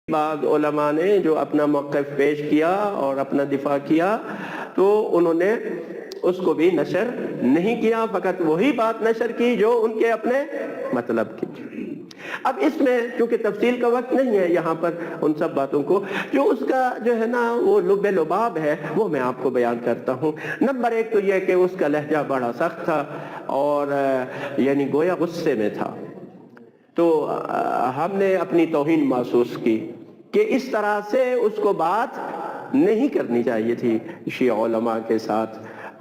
بعض علماء نے جو اپنا موقف پیش کیا اور اپنا دفاع کیا تو انہوں نے اس کو بھی نشر نہیں کیا، فقط وہی بات نشر کی جو ان کے اپنے مطلب کی۔ اب اس میں چونکہ تفصیل کا وقت نہیں ہے یہاں پر ان سب باتوں کو، جو اس کا جو ہے نا وہ لب لباب ہے وہ میں آپ کو بیان کرتا ہوں۔ نمبر ایک تو یہ کہ اس کا لہجہ بڑا سخت تھا اور یعنی گویا غصے میں تھا، تو ہم نے اپنی توہین محسوس کی کہ اس طرح سے اس کو بات نہیں کرنی چاہیے تھی شیعہ علماء کے ساتھ،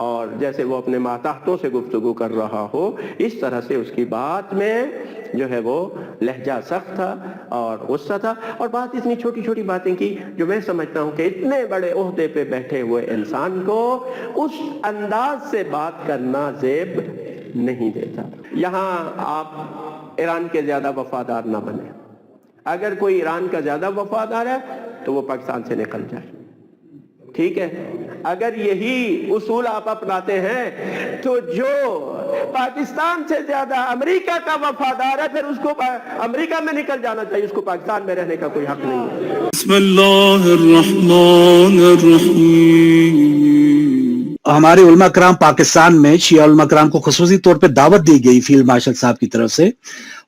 اور جیسے وہ اپنے ماتحتوں سے گفتگو کر رہا ہو اس طرح سے اس کی بات میں جو ہے وہ لہجہ سخت تھا اور غصہ تھا، اور بات اتنی چھوٹی چھوٹی باتیں کی جو میں سمجھتا ہوں کہ اتنے بڑے عہدے پہ بیٹھے ہوئے انسان کو اس انداز سے بات کرنا زیب نہیں دیتا۔ یہاں آپ ایران کے زیادہ وفادار نہ بنے، اگر کوئی ایران کا زیادہ وفادار ہے تو وہ پاکستان سے نکل جائے، ٹھیک ہے؟ اگر یہی اصول آپ اپناتے ہیں تو جو پاکستان سے زیادہ امریکہ کا وفادار ہے پھر اس کو امریکہ میں نکل جانا چاہیے، اس کو پاکستان میں رہنے کا کوئی حق نہیں ہے۔ بسم اللہ الرحمن الرحیم۔ ہمارے علماء کرام پاکستان میں شیعہ علماء کرام کو خصوصی طور پہ دعوت دی گئی فیلڈ مارشل صاحب کی طرف سے،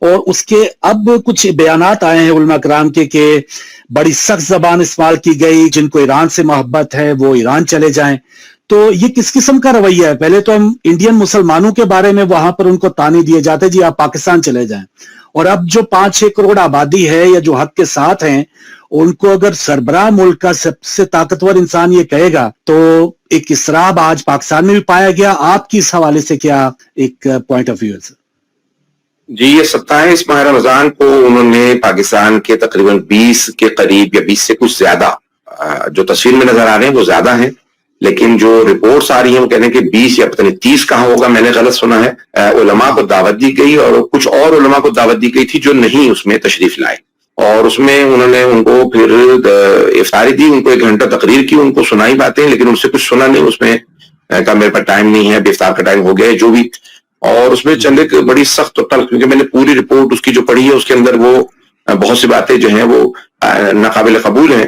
اور اس کے اب کچھ بیانات آئے ہیں علماء کرام کے کہ بڑی سخت زبان استعمال کی گئی، جن کو ایران سے محبت ہے وہ ایران چلے جائیں۔ تو یہ کس قسم کا رویہ ہے؟ پہلے تو ہم انڈین مسلمانوں کے بارے میں وہاں پر ان کو طعنہ دیے جاتے جی آپ پاکستان چلے جائیں، اور اب جو 5-6 کروڑ آبادی ہے یا جو حق کے ساتھ ہیں ان کو اگر سربراہ ملک کا سب سے طاقتور انسان یہ کہے گا تو ایک اضطراب آج پاکستان میں بھی پایا گیا۔ آپ کی اس حوالے سے کیا ایک پوائنٹ آف ویو ہے؟ جی، یہ 27 ماہ رمضان کو انہوں نے پاکستان کے تقریباً 20 کے قریب یا 20 سے کچھ زیادہ، جو تصویر میں نظر آ رہے ہیں وہ زیادہ ہیں، لیکن جو رپورٹس آ رہی ہیں وہ کہنے کہ 20 یا پتہ نہیں 30 کہاں ہوگا، میں نے غلط سنا ہے۔ علماء کو دعوت دی گئی اور کچھ اور علماء کو دعوت دی گئی تھی جو نہیں اس میں تشریف لائے، اور اس میں انہوں نے ان کو پھر افطاری دی، ان کو 1 گھنٹہ تقریر کی، ان کو سنائی باتیں، لیکن ان سے کچھ سنا نہیں۔ اس میں کہا میرے پاس ٹائم نہیں ہے، اب افطار کا ٹائم ہو گیا ہے، جو بھی، اور اس میں چند ایک بڑی سخت اور تلخ، کیونکہ میں نے پوری رپورٹ اس کی جو پڑھی ہے اس کے اندر وہ بہت سی باتیں جو ہیں وہ ناقابل قبول ہیں۔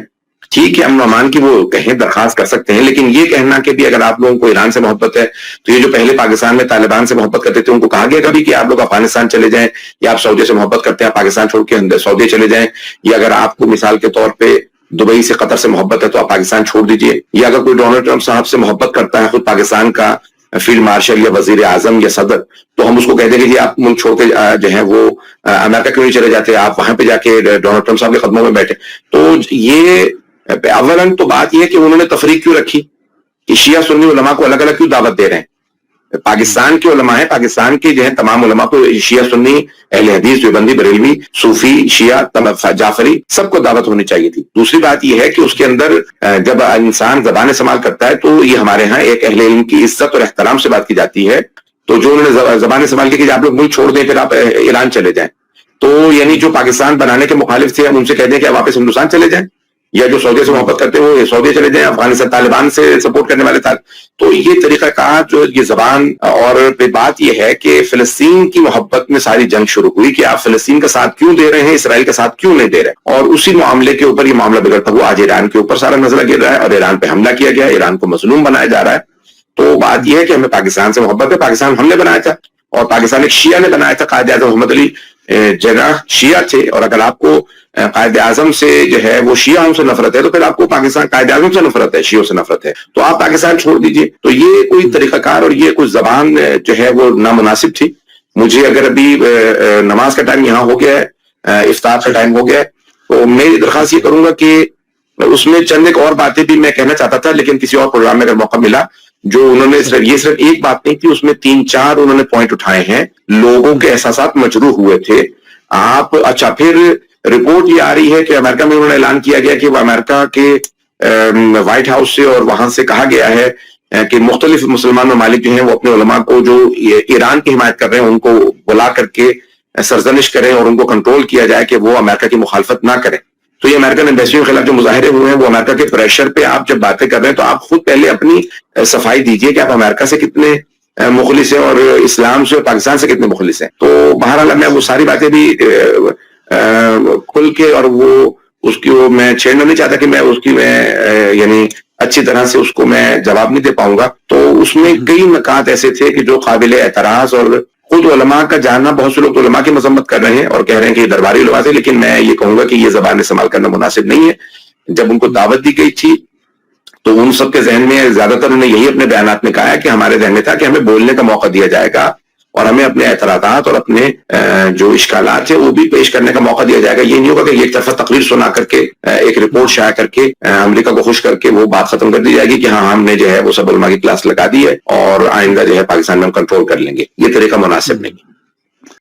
ٹھیک ہے، امن و امان کی وہ کہیں درخواست کر سکتے ہیں، لیکن یہ کہنا کہ بھی اگر آپ لوگوں کو ایران سے محبت ہے تو یہ جو پہلے پاکستان میں طالبان سے محبت کرتے تھے ان کو کہا گیا کبھی کہ آپ لوگ افغانستان چلے جائیں، یا آپ سعودی سے محبت کرتے ہیں آپ پاکستان چھوڑ کے سعودی چلے جائیں، یا اگر آپ کو مثال کے طور پہ دبئی سے قطر سے محبت ہے تو آپ پاکستان چھوڑ دیجئے، یا اگر کوئی ڈونلڈ ٹرمپ صاحب سے محبت کرتا ہے خود پاکستان کا فیلڈ مارشل یا وزیر اعظم یا صدر، تو ہم اس کو کہتے ہیں کہ جی آپ ملک چھوڑ کے جو ہیں وہ امریکہ کیوں نہیں چلے جاتے، آپ وہاں پہ جا کے ڈونلڈ ٹرمپ صاحب کے قدموں میں بیٹھے۔ تو یہ اولاً تو بات یہ ہے کہ انہوں نے تفریق کیوں رکھی کہ شیعہ سنی علماء کو الگ الگ کیوں دعوت دے رہے ہیں؟ پاکستان کے علماء ہیں، پاکستان کے جو ہیں تمام علماء کو، شیعہ سنی، اہل حدیث، دیوبندی، بریلوی، صوفی، شیعہ، جعفری، سب کو دعوت ہونی چاہیے تھی۔ دوسری بات یہ ہے کہ اس کے اندر جب انسان زبان استعمال کرتا ہے تو یہ ہمارے ہاں ایک اہل علم کی عزت اور احترام سے بات کی جاتی ہے، تو جو انہوں نے زبان استعمال کی کہ آپ لوگ ملک چھوڑ دیں پھر آپ ایران چلے جائیں، تو یعنی جو پاکستان بنانے کے مخالف تھے ہم ان سے کہہ دیں کہ آپ واپس ہندوستان چلے جائیں، یا جو سعودی سے محبت کرتے ہیں وہ سعودی چلے جائیں، افغانستان طالبان سے سپورٹ کرنے والے تھے۔ تو یہ طریقہ کار جو یہ زبان، اور پھر بات یہ ہے کہ فلسطین کی محبت میں ساری جنگ شروع ہوئی کہ آپ فلسطین کا ساتھ کیوں دے رہے ہیں، اسرائیل کا ساتھ کیوں نہیں دے رہے، اور اسی معاملے کے اوپر یہ معاملہ بگڑتا ہوا آج ایران کے اوپر سارا نزلہ گر رہا ہے اور ایران پہ حملہ کیا گیا ہے، ایران کو مظلوم بنایا جا رہا ہے۔ تو بات یہ ہے کہ ہمیں پاکستان سے محبت ہے، پاکستان ہم نے بنایا تھا اور پاکستان ایک شیعہ نے بنایا تھا، قائد اعظم محمد علی جناح شیعہ تھے، اور اگر آپ کو قائد اعظم سے جو ہے وہ شیعہ سے نفرت ہے تو پھر آپ کو پاکستان قائد اعظم سے نفرت ہے، شیعوں سے نفرت ہے، تو آپ پاکستان چھوڑ دیجئے۔ تو یہ کوئی طریقہ کار اور یہ کوئی زبان جو ہے وہ نامناسب تھی۔ مجھے اگر ابھی نماز کا ٹائم یہاں ہو گیا ہے، افطار کا ٹائم ہو گیا ہے، تو میری درخواست یہ کروں گا کہ اس میں چند ایک اور باتیں بھی میں کہنا چاہتا تھا، لیکن کسی اور پروگرام میں اگر موقع ملا، جو انہوں نے صرف ایک بات نہیں تھی، اس میں 3-4 انہوں نے پوائنٹ اٹھائے ہیں، لوگوں کے احساسات مجروح ہوئے تھے۔ آپ اچھا، پھر رپورٹ یہ آ رہی ہے کہ امریکہ میں انہوں نے اعلان کیا گیا کہ وہ امریکہ کے وائٹ ہاؤس سے اور وہاں سے کہا گیا ہے کہ مختلف مسلمان ممالک جو ہیں وہ اپنے علماء کو جو ایران کی حمایت کر رہے ہیں ان کو بلا کر کے سرزنش کریں اور ان کو کنٹرول کیا جائے کہ وہ امریکہ کی مخالفت نہ کریں۔ تو یہ امریکن ایمبیسیوں کے خلاف جو مظاہرے ہوئے ہیں وہ امریکہ کے پریشر پہ آپ جب باتیں کر رہے ہیں تو آپ خود پہلے اپنی صفائی دیجئے کہ آپ امریکہ سے کتنے مخلص ہیں اور اسلام سے اور پاکستان سے کتنے مخلص ہیں۔ تو بہرحال میں وہ ساری باتیں بھی کھل کے اور وہ اس کی وہ میں چھیڑنا نہیں چاہتا کہ میں اس کی یعنی اچھی طرح سے اس کو میں جواب نہیں دے پاؤں گا. تو اس میں کئی نکات ایسے تھے کہ جو قابل اعتراض، اور خود علماء کا جاننا، بہت سے لوگ تو علماء کی مذمت کر رہے ہیں اور کہہ رہے ہیں کہ یہ درباری علماء تھے، لیکن میں یہ کہوں گا کہ یہ زبان استعمال کرنا مناسب نہیں ہے. جب ان کو دعوت دی گئی تھی تو ان سب کے ذہن میں زیادہ تر انہوں نے یہی اپنے بیانات میں کہا ہے کہ ہمارے ذہن میں تھا کہ ہمیں بولنے کا موقع دیا جائے گا اور ہمیں اپنے اعتراضات اور اپنے جو اشکالات ہیں وہ بھی پیش کرنے کا موقع دیا جائے گا. یہ نہیں ہوگا کہ ایک طرفہ تقریر سنا کر کے، ایک رپورٹ شائع کر کے امریکہ کو خوش کر کے وہ بات ختم کر دی جائے گی کہ ہاں ہم نے جو ہے وہ سب علماء کی کلاس لگا دی ہے اور آئندہ جو ہے پاکستان میں ہم کنٹرول کر لیں گے. یہ طریقہ مناسب نہیں.